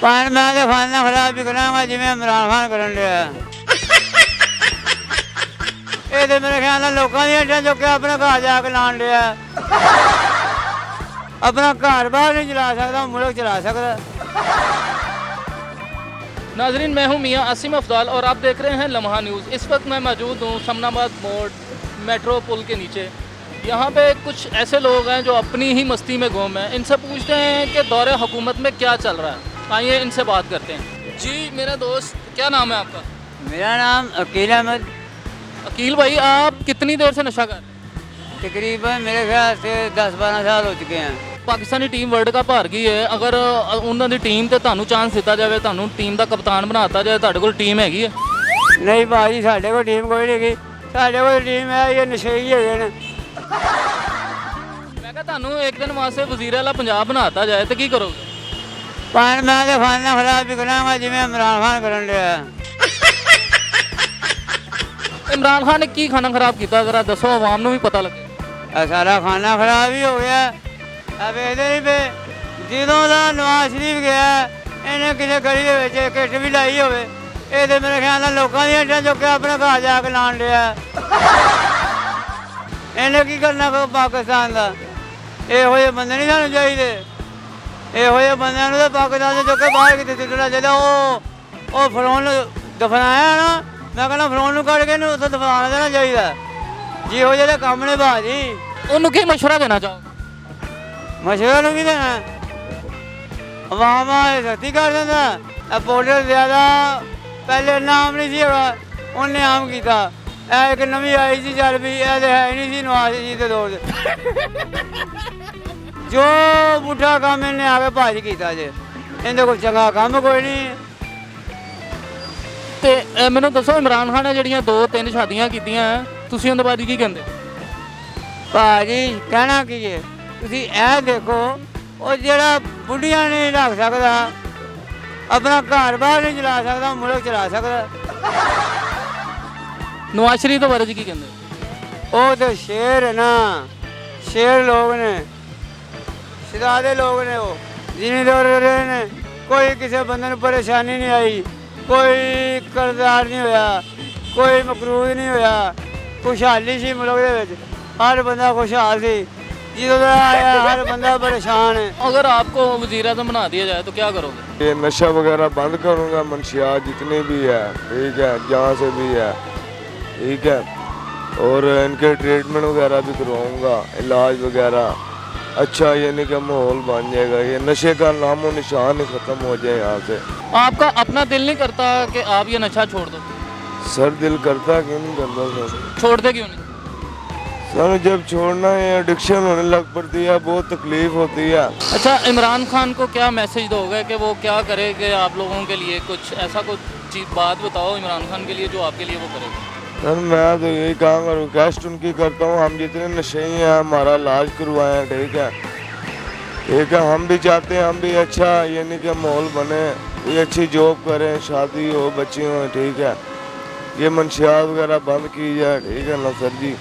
पर मैं तो खाना खराब भी करांगा जिवें इमरान खान करन दिया। ये तो मेरे ख्याल नाल लोकां दी अड्डां चुक के अपने घर जाके लान दिया। अपना घर बाहर नहीं चला सकता, मुल्क चला सकता। नाजरीन, मैं हूं मियां आसिम अफजाल और आप देख रहे हैं लम्हा न्यूज़। इस वक्त मैं मौजूद हूं समनाबाद मोड़ मेट्रो पुल के नीचे। यहाँ पे कुछ ऐसे लोग हैं जो अपनी ही मस्ती में गुम हैं। इनसे पूछते हैं कि दौरे हुकूमत में क्या चल रहा है। आइए इनसे बात करते हैं। जी मेरा दोस्त, क्या नाम है आपका? मेरा नाम अकील अहमद। अकील भाई, आप कितनी देर से नशा कर रहे हैं? तकरीबन मेरे ख्याल से 10-12 साल हो चुके हैं। पाकिस्तानी टीम वर्ल्ड कप हार गई है। अगर ਉਹਨਾਂ ਦੀ ਟੀਮ ਤੇ ਤੁਹਾਨੂੰ ਚਾਂਸ ਦਿੱਤਾ ਜਾਵੇ, ਤੁਹਾਨੂੰ ਟੀਮ ਦਾ ਕਪਤਾਨ ਬਣਾਤਾ ਜਾਏ, ਤੁਹਾਡੇ ਕੋਲ ਟੀਮ ਹੈਗੀ ਹੈ? नहीं भाजी, साढ़े को टीम कोई नहीं गई। साढ़े को टीम है ये नशेई है। ਮੈਂ ਕਿਹਾ ਤੁਹਾਨੂੰ ਇੱਕ ਦਿਨ ਵਾਸਤੇ ਵਜ਼ੀਰ ਆਲਾ ਪੰਜਾਬ ਬਣਾਤਾ ਜਾਏ ਤੇ ਕੀ ਕਰੋਗੇ? पर मैं तो खाना खराब भी करांगा जिवें इमरान खान करन दिया। ਇਮਰਾਨ ਖਾਨ ਨੇ ਕੀ ਖਾਣਾ ਖਰਾਬ ਕੀਤਾ, ਜ਼ਰਾ ਦੱਸੋ, ਆਵਾਮ ਨੂੰ ਵੀ ਪਤਾ ਲੱਗੇ। सारा खाना खराब ही हो गया। अब ਇਹਦੇ ਨਹੀਂ ਪਏ ਜਦੋਂ ਦਾ ਨਵਾਜ਼ ਸ਼ਰੀਫ ਗਿਆ ਇਹਨੇ ਕਿਸੇ ਗਲੀ ਦੇ ਵਿੱਚ ਕਿੱਟ ਵੀ ਲਾਈ ਹੋਵੇ। ਇਹ ਤੇ ਮੇਰੇ ਖਿਆਲ ਨਾਲ ਲੋਕਾਂ ਦੀਆਂ ਅੱਡਾਂ ਚੁੱਕ ਕੇ ਆਪਣੇ ਘਰ ਜਾ ਕੇ ਲਾਣ ਲਿਆ। ਇਹਨੇ ਕੀ ਕਰਨਾ ਫਿਰ ਪਾਕਿਸਤਾਨ ਦਾ? ਇਹੋ ਜਿਹੇ ਬੰਦੇ ਨਹੀਂ ਸਾਨੂੰ ਚਾਹੀਦੇ। ਇਹੋ ਜਿਹੇ ਬੰਦਿਆਂ ਨੂੰ ਤਾਂ ਪਾਕਿਸਤਾਨ ਦੇ ਚੁੱਕ ਕੇ ਬਾਹਰ ਕਿਤੇ ਸੁੱਟਣਾ ਚਾਹੀਦਾ। ਉਹ ਫਰੋਨ ਦਫਨਾਇਆ ਨਾ, ਮੈਂ ਕਹਿੰਦਾ ਫਰੋਨ ਨੂੰ ਕੱਢ ਕੇ ਇਹਨੂੰ ਉੱਥੇ ਦਫਨਾ ਦੇਣਾ ਚਾਹੀਦਾ। ਜਿਹੋ ਜਿਹੇ ਕੰਮ ਨੇ ਭਾਜੀ। ਉਹਨੂੰ ਕੀ ਮਸ਼ਵਰਾ ਦੇਣਾ ਚਾਹੋਗੇ? ਮਸ਼ਵਰਾ ਨੂੰ ਕੀ ਦੇਣਾ? ਅਵਾਮ ਸਖਤੀ ਕਰ ਦਿੰਦਾ। ਇਹ ਪਾਊਡਰ ਜ਼ਿਆਦਾ ਪਹਿਲੇ ਨਾਮ ਨਹੀਂ ਸੀ ਹੈਗਾ, ਉਹਨੇ ਆਮ ਕੀਤਾ। ਇਹ ਇੱਕ ਨਵੀਂ ਆਈ ਸੀ ਚੱਲ ਵੀ, ਇਹ ਤਾਂ ਹੈ ਨਹੀਂ ਸੀ ਨਵਾਜ਼ ਜੀ ਦੇ ਦੌਰ 'ਚ। ਜੋ ਬੁੱਢਾ ਕੰਮ ਇਹਨੇ ਆ ਕੇ ਭਾਜ ਕੀਤਾ ਜੇ, ਇਹਦੇ ਕੋਲ ਚੰਗਾ ਕੰਮ ਕੋਈ ਨਹੀਂ। ਤੇ ਮੈਨੂੰ ਦੱਸੋ, ਇਮਰਾਨ ਖਾਨ ਨੇ ਜਿਹੜੀਆਂ 2-3 ਸ਼ਾਦੀਆਂ ਕੀਤੀਆਂ, ਤੁਸੀਂ ਉਹਦੇ ਬਾਰੇ ਕੀ ਕਹਿੰਦੇ? ਭਾਜੀ ਕਹਿਣਾ ਕੀ ਹੈ, ਤੁਸੀਂ ਇਹ ਦੇਖੋ, ਉਹ ਜਿਹੜਾ ਬੁੱਢੀਆਂ ਨਹੀਂ ਰੱਖ ਸਕਦਾ, ਆਪਣਾ ਘਰ ਬਾਹਰ ਨਹੀਂ ਚਲਾ ਸਕਦਾ, ਮੁਲਕ ਚਲਾ ਸਕਦਾ। ਨਵਾਜ਼ ਸ਼ਰੀਫ ਦੇ ਬਾਰੇ ਕੀ ਕਹਿੰਦੇ? ਉਹ ਤਾਂ ਸ਼ੇਰ ਹੈ ਨਾ, ਸ਼ੇਰ ਲੋਕ ਨੇ, ਸ਼ਹਿਜ਼ਾਦੇ ਲੋਕ ਨੇ। ਉਹ ਜ਼ਿਮੀਂਦਾਰ ਰਹੇ ਨੇ, ਕੋਈ ਕਿਸੇ ਬੰਦੇ ਨੂੰ ਪਰੇਸ਼ਾਨੀ ਨਹੀਂ ਆਈ, ਕੋਈ ਕਰਜ਼ਾਰ ਨਹੀਂ ਹੋਇਆ, ਕੋਈ ਮਕਰੂਹ ਨਹੀਂ ਹੋਇਆ। खुशहाली सी मुल्क दे विच, हर बंदा खुशहाल सी। जिदों दा आया हर बंदा परेशान है। अगर आपको वज़ीर आज़म बना दिया जाए तो क्या करोगे? ये नशा वगैरह बंद करूँगा, मंशियात जितनी भी है, ठीक है, जहाँ से भी है, ठीक है, और इनके ट्रीटमेंट वगैरह भी करवाऊँगा, इलाज वगैरह अच्छा, यानी कि माहौल बन जाएगा। ये नशे का नामो निशान ही ख़त्म हो जाए यहाँ से। आपका अपना दिल नहीं करता कि आप ये नशा छोड़ दो? सर दिल करता, क्यों नहीं करता सर? छोड़ते क्यों नहीं? सर जब छोड़ना है एडिक्शन होने लग पड़ती है, बहुत तकलीफ होती है। अच्छा, इमरान खान को क्या मैसेज दोगे कि वो क्या करे कि आप लोगों के लिए कुछ ऐसा कुछ चीज़ बात बताओ इमरान खान के लिए जो आपके लिए वो करेगा? सर मैं तो यही कहूँगा, रिक्वेस्ट उनकी करता हूँ, हम जितने नशे हैं हमारा इलाज करवाएं, ठीक है, ठीक है। हम भी चाहते हैं हम भी अच्छा यानी कि माहौल बने, कोई अच्छी जॉब करें, शादी हो, बच्चे हों, ठीक है। ये मंशियात वगैरह बंद की जाए, ठीक है ना सर जी।